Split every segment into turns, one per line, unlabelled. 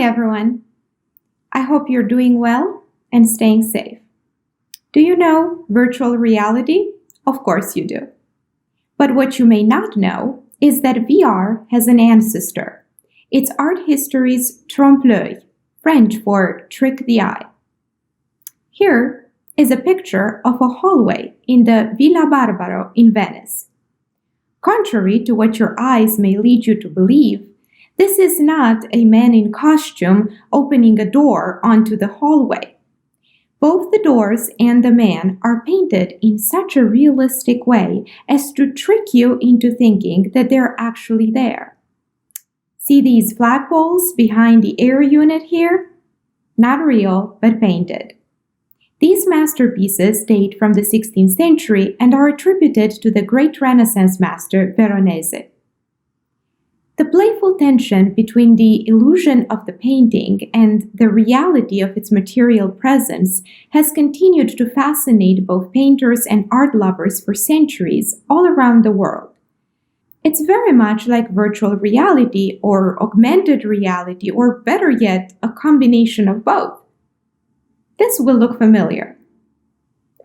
everyone. I hope you're doing well and staying safe. Do you know virtual reality? Of course you do. But what you may not know is that VR has an ancestor. It's art history's trompe-l'œil, French for trick the eye. Here is a picture of a hallway in the Villa Barbaro in Venice. Contrary to what your eyes may lead you to believe, this is not a man in costume opening a door onto the hallway. Both the doors and the man are painted in such a realistic way as to trick you into thinking that they're actually there. See these flagpoles behind the air unit here? Not real, but painted. These masterpieces date from the 16th century and are attributed to the great Renaissance master Veronese. The playful tension between the illusion of the painting and the reality of its material presence has continued to fascinate both painters and art lovers for centuries all around the world. It's very much like virtual reality or augmented reality, or better yet, a combination of both. This will look familiar.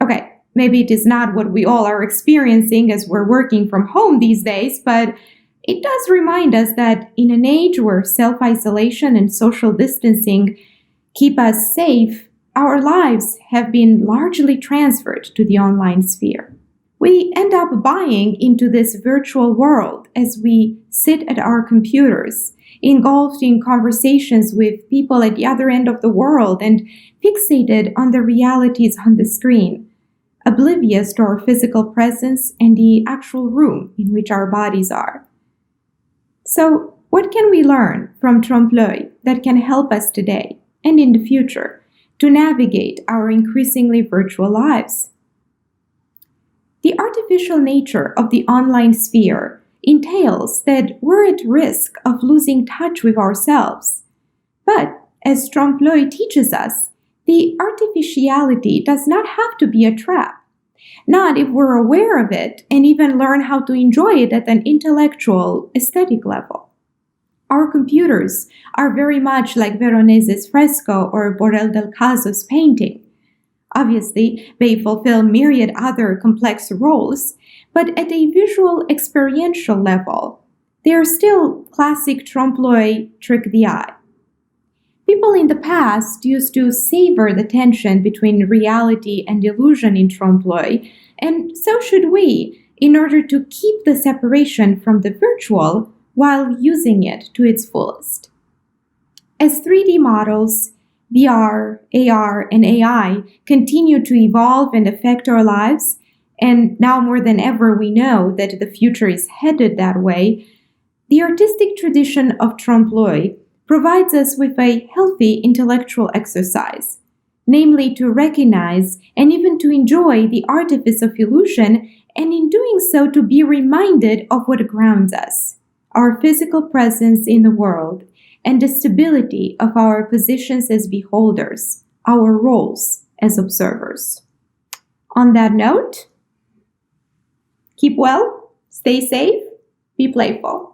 Okay, maybe it is not what we all are experiencing as we're working from home these days, but it does remind us that in an age where self-isolation and social distancing keep us safe, our lives have been largely transferred to the online sphere. We end up buying into this virtual world as we sit at our computers, engulfed in conversations with people at the other end of the world and fixated on the realities on the screen, oblivious to our physical presence and the actual room in which our bodies are. So, what can we learn from trompe-l'œil that can help us today and in the future to navigate our increasingly virtual lives? The artificial nature of the online sphere entails that we're at risk of losing touch with ourselves. But, as trompe-l'œil teaches us, the artificiality does not have to be a trap. Not if we're aware of it and even learn how to enjoy it at an intellectual, aesthetic level. Our computers are very much like Veronese's fresco or Borel del Caso's painting. Obviously, they fulfill myriad other complex roles, but at a visual experiential level, they are still classic trompe-l'œil, trick the eye. People in the past used to savor the tension between reality and illusion in trompe-l'œil, and so should we, in order to keep the separation from the virtual while using it to its fullest. As 3D models, VR, AR, and AI continue to evolve and affect our lives, and now more than ever we know that the future is headed that way, the artistic tradition of trompe-l'œil provides us with a healthy intellectual exercise, namely to recognize and even to enjoy the artifice of illusion, and in doing so to be reminded of what grounds us, our physical presence in the world, and the stability of our positions as beholders, our roles as observers. On that note, keep well, stay safe, be playful.